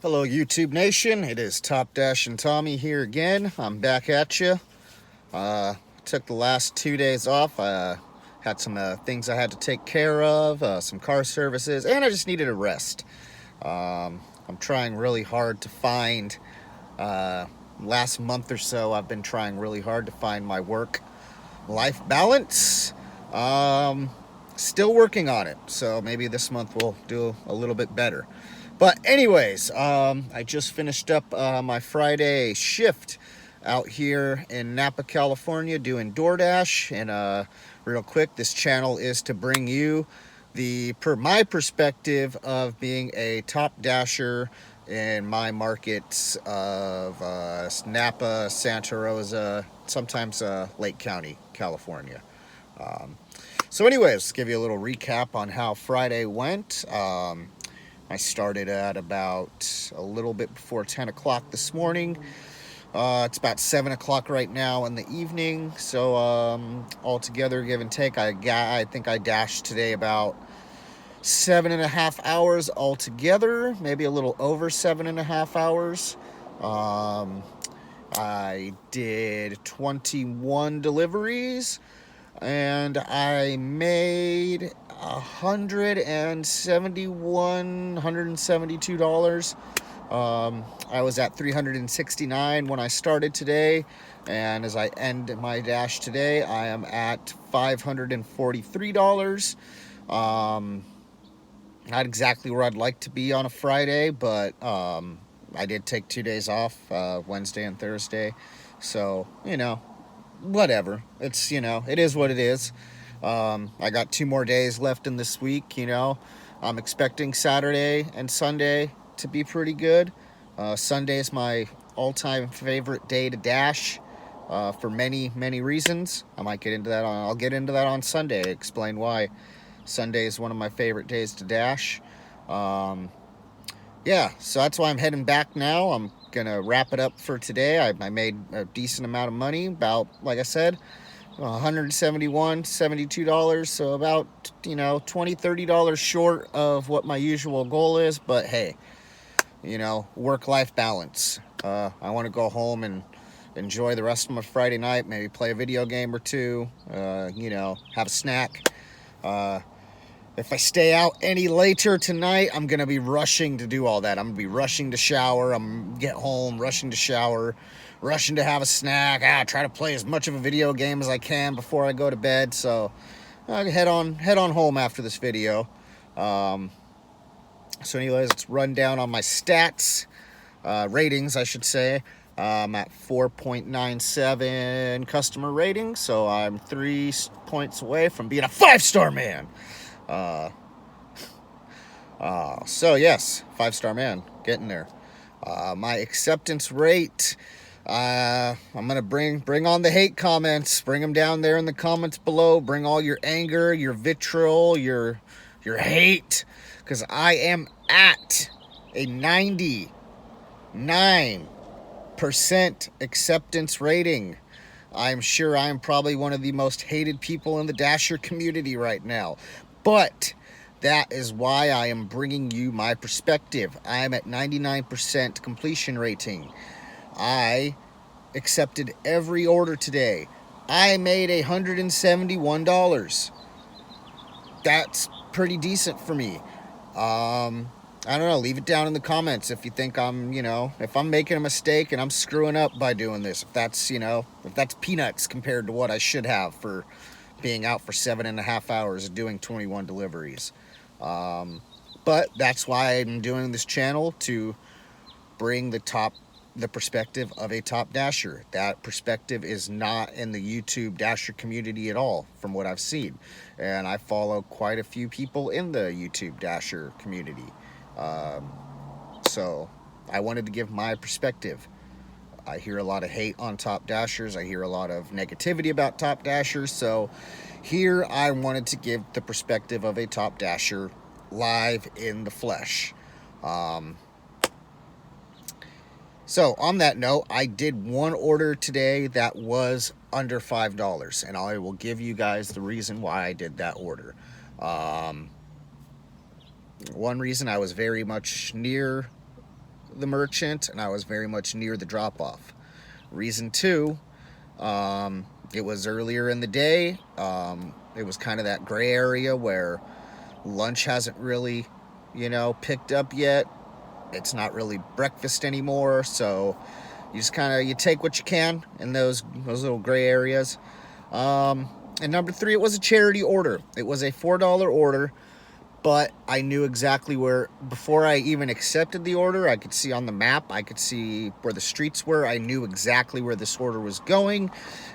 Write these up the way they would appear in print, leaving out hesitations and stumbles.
Hello, YouTube Nation. It is Top Dash and Tommy here again. I'm back at you. Took the last 2 days off. Had some things I had to take care of, some car services, and I just needed a rest. I'm trying really hard to find, last month or so, I've been trying really hard to find my work-life balance. Still working on it, so maybe this month we'll do a little bit better. But anyways, I just finished up my Friday shift out here in Napa, California, doing DoorDash. And real quick, this channel is to bring you my perspective of being a top dasher in my markets of Napa, Santa Rosa, sometimes Lake County, California. So anyways, give you a little recap on how Friday went. I started at about a little bit before 10 o'clock this morning. It's about 7 o'clock right now in the evening. So altogether, give and take, I think I dashed today about 7.5 hours altogether, maybe a little over 7.5 hours. I did 21 deliveries, and I made $172. I was at $369 when I started today, and as I end my dash today, I am at $543. Not exactly where I'd like to be on a Friday, but I did take 2 days off, Wednesday and Thursday, so whatever. It's it is what it is. I got 2 more days left in this week. I'm expecting Saturday and Sunday to be pretty good. Sunday is my all-time favorite day to dash, for many reasons. I'll get into that on Sunday. Explain why Sunday is one of my favorite days to dash. Yeah, so that's why I'm heading back now. I'm gonna wrap it up for today. I made a decent amount of money, about, like I said, $172, so about $20-30 short of what my usual goal is. But hey, work-life balance. I want to go home and enjoy the rest of my Friday night, maybe play a video game or two, have a snack. If I stay out any later tonight, I'm going to be rushing to do all that. I'm going to be rushing to shower. I'm going to get home, rushing to shower, rushing to have a snack. Try to play as much of a video game as I can before I go to bed. So I'll head on home after this video. So anyways, let's run down on my stats, ratings, I should say. I'm at 4.97 customer rating, so I'm 3 points away from being a 5-star man. So yes, 5-star man, getting there. My acceptance rate, I'm gonna bring on the hate comments. Bring them down there in the comments below. Bring all your anger, your vitriol, your hate, because I am at a 99% acceptance rating. I'm sure I'm probably one of the most hated people in the Dasher community right now. But that is why I am bringing you my perspective. I'm at 99% completion rating. I accepted every order today. I made $171. That's pretty decent for me. I don't know. Leave it down in the comments if you think if I'm making a mistake and I'm screwing up by doing this. If that's peanuts compared to what I should have for being out for 7.5 hours doing 21 deliveries. But that's why I'm doing this channel, to bring the perspective of a top dasher. That perspective is not in the YouTube dasher community at all, from what I've seen. And I follow quite a few people in the YouTube dasher community. So I wanted to give my perspective. I hear a lot of hate on top dashers. I hear a lot of negativity about top dashers. So here I wanted to give the perspective of a top dasher live in the flesh. So on that note, I did one order today that was under $5, and I will give you guys the reason why I did that order. One reason, I was very much near the merchant, and I was very much near the drop-off. Reason two, it was earlier in the day. It was kind of that gray area where lunch hasn't really, picked up yet. It's not really breakfast anymore, so you just you take what you can in those little gray areas. And number three, it was a charity order. It was a $4 order, but I knew exactly where, before I even accepted the order, I could see on the map, I could see where the streets were. I knew exactly where this order was going.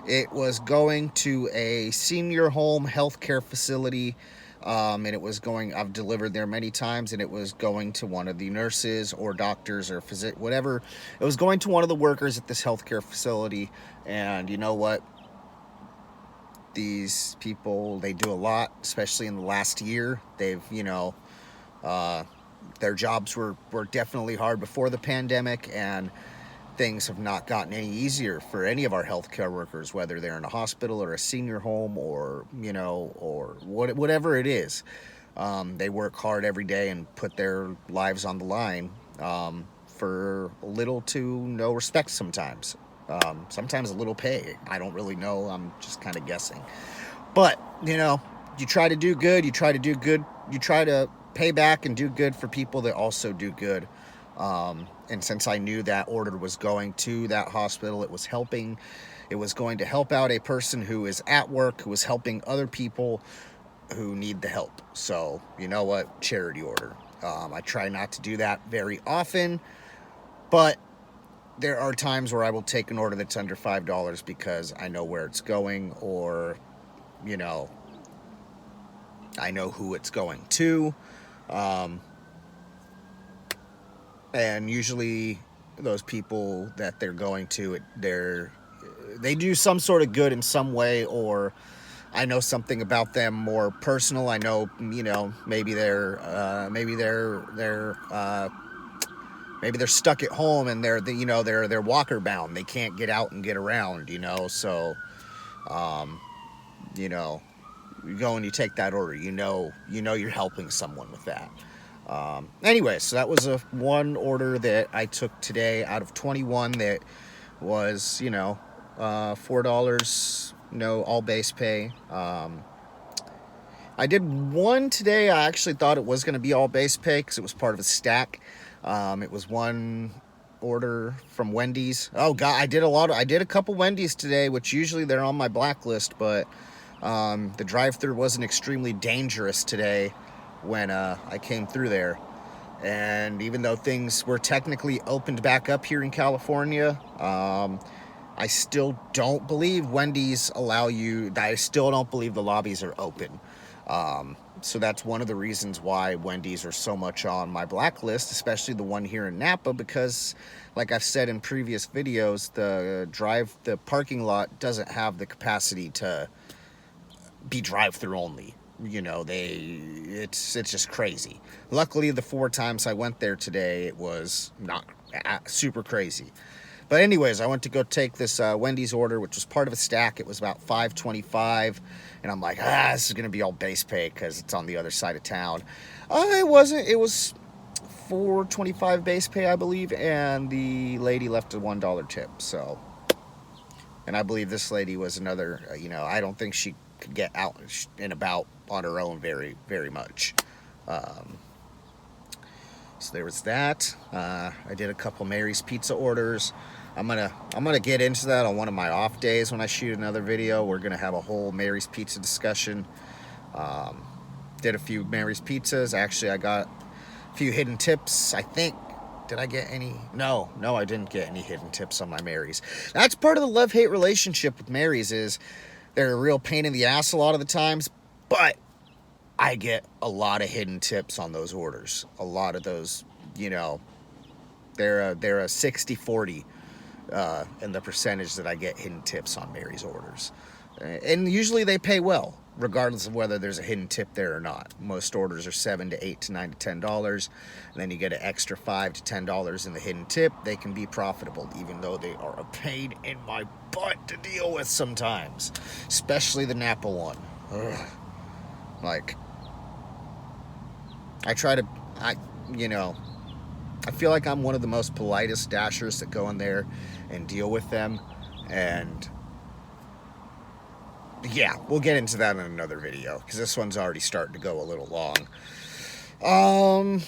It was going to a senior home healthcare facility. And it was going, I've delivered there many times, and it was going to one of the nurses or doctors or whatever. It was going to one of the workers at this healthcare facility. And you know what? These people, they do a lot, especially in the last year. They've, their jobs were definitely hard before the pandemic, and things have not gotten any easier for any of our healthcare workers, whether they're in a hospital or a senior home or, or whatever it is. They work hard every day and put their lives on the line for little to no respect sometimes. Sometimes a little pay. I don't really know. I'm just kind of guessing. But, you try to do good. You try to pay back and do good for people that also do good. And since I knew that order was going to that hospital, it was going to help out a person who is at work, who is helping other people who need the help. So, you know what? Charity order. I try not to do that very often, but there are times where I will take an order that's under $5 because I know where it's going, or, I know who it's going to. And usually those people that they're going to, they do some sort of good in some way, or I know something about them more personal. I know, maybe they're stuck at home and they're walker bound. They can't get out and get around, so, you go and you take that order, you're helping someone with that. Anyway, so that was one order that I took today out of 21 that was, $4, all base pay. I did one today. I actually thought it was going to be all base pay because it was part of a stack. It was one order from Wendys. Oh God, I did a couple Wendys today, which usually they're on my blacklist, but the drive-thru wasn't extremely dangerous today when I came through there. And even though things were technically opened back up here in California, I still don't believe Wendys allow you. I still don't believe the lobbies are open. So that's one of the reasons why Wendys are so much on my blacklist, especially the one here in Napa, because like I've said in previous videos, the parking lot doesn't have the capacity to be drive-through only. It's just crazy. Luckily, the 4 times I went there today, it was not super crazy. But anyways, I went to go take this Wendys order, which was part of a stack. It was about $5.25, and I'm like, this is gonna be all base pay because it's on the other side of town. It wasn't. It was $4.25 base pay, I believe, and the lady left a $1 tip. So, and I believe this lady was another. I don't think she could get out and about on her own very, very much. So there was that. I did a couple Mary's Pizza orders. I'm gonna get into that on one of my off days when I shoot another video. We're gonna have a whole Mary's Pizza discussion. Did a few Mary's Pizzas. Actually, I got a few hidden tips, I think. Did I get any? No, I didn't get any hidden tips on my Mary's. That's part of the love-hate relationship with Mary's, is they're a real pain in the ass a lot of the times, but I get a lot of hidden tips on those orders. A lot of those, they're a 60-40 in the percentage that I get hidden tips on Mary's orders. And usually they pay well, regardless of whether there's a hidden tip there or not. Most orders are $7 to $8 to $9 to $10, and then you get an extra $5 to $10 in the hidden tip. They can be profitable, even though they are a pain in my butt to deal with sometimes, especially the Napa one. Ugh. Like, I feel like I'm one of the most politest dashers that go in there and deal with them. And yeah, we'll get into that in another video because this one's already starting to go a little long.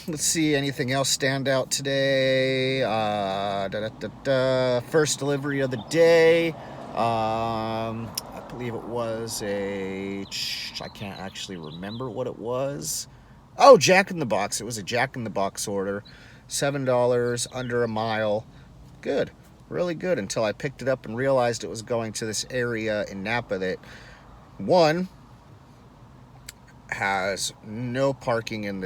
Let's see, anything else stand out today? First delivery of the day. I believe it was I can't actually remember what it was. Oh, Jack in the Box. It was a Jack in the Box order. $7, under a mile. Good. Really good until I picked it up and realized it was going to this area in Napa that, one, has no parking on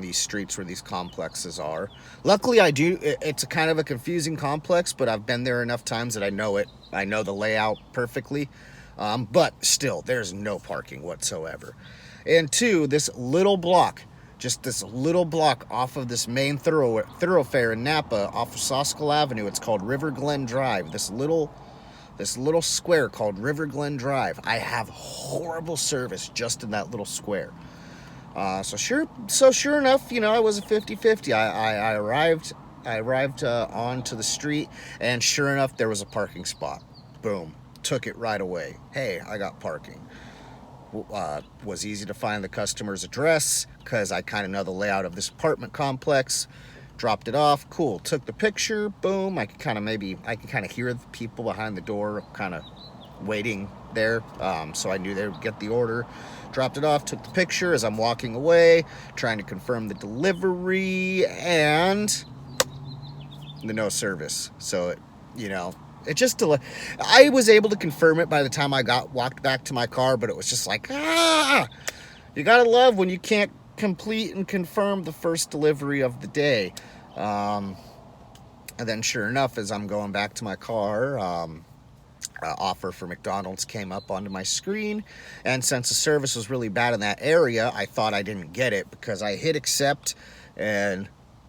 these streets where these complexes are. Luckily, it's a kind of a confusing complex, but I've been there enough times that I know it. I know the layout perfectly. But still, there's no parking whatsoever. And two, this little block off of this main thoroughfare in Napa, off of Soskel Avenue, it's called River Glen Drive. This little square called River Glen Drive. I have horrible service just in that little square. So sure enough, I was a 50-50. I arrived onto the street, and sure enough, there was a parking spot. Boom, took it right away. Hey, I got parking. Was easy to find the customer's address because I kind of know the layout of this apartment complex. Dropped it off. Cool. Took the picture. Boom. I can kind of hear the people behind the door kind of waiting there. So I knew they would get the order. Dropped it off. Took the picture as I'm walking away, trying to confirm the delivery, and the no service. So it just I was able to confirm it by the time I walked back to my car, but it was just like, you gotta love when you can't complete and confirm the first delivery of the day. And then sure enough, as I'm going back to my car, offer for McDonald's came up onto my screen, and since the service was really bad in that area, I thought I didn't get it because I hit accept and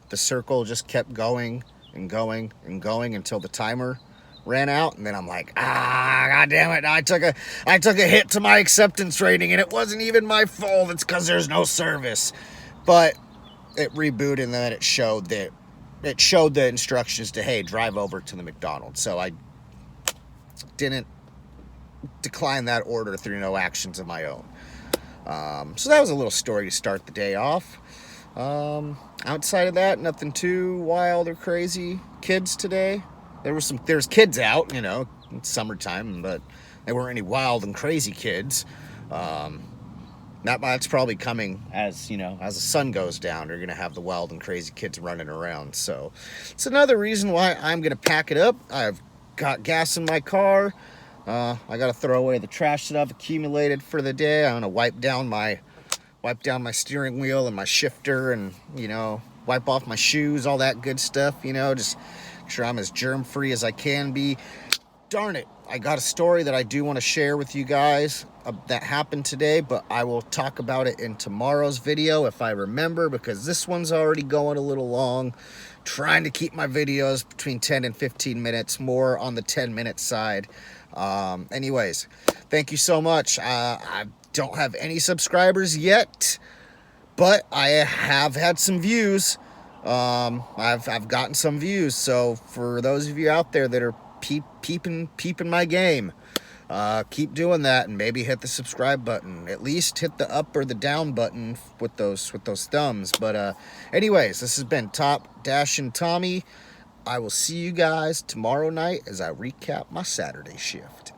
the circle just kept going and going and going until the timer ran out, and then I'm like, god damn it, I took a hit to my acceptance rating, and it wasn't even my fault. It's because there's no service. But it rebooted, and then it showed the instructions to, hey, drive over to the McDonald's. So I didn't decline that order through no actions of my own. So that was a little story to start the day off. Outside of that, nothing too wild or crazy. Kids today, there's kids out, it's summertime, but there weren't any wild and crazy kids. That's probably coming as the sun goes down. You're gonna have the wild and crazy kids running around. So it's another reason why I'm gonna pack it up. I've got gas in my car. I gotta throw away the trash that I've accumulated for the day. I'm gonna wipe down my steering wheel and my shifter, and wipe off my shoes, all that good stuff. Just make sure I'm as germ-free as I can be. Darn it, I got a story that I do want to share with you guys that happened today, but I will talk about it in tomorrow's video if I remember, because this one's already going a little long. Trying to keep my videos between 10 and 15 minutes, more on the 10-minute side. Anyways, thank you so much. I don't have any subscribers yet, but I have had some views. I've gotten some views. So for those of you out there that are peeping my game, keep doing that, and maybe hit the subscribe button. At least hit the up or the down button with those thumbs. But anyways, this has been Top Dash and Tommy. I will see you guys tomorrow night as I recap my Saturday shift.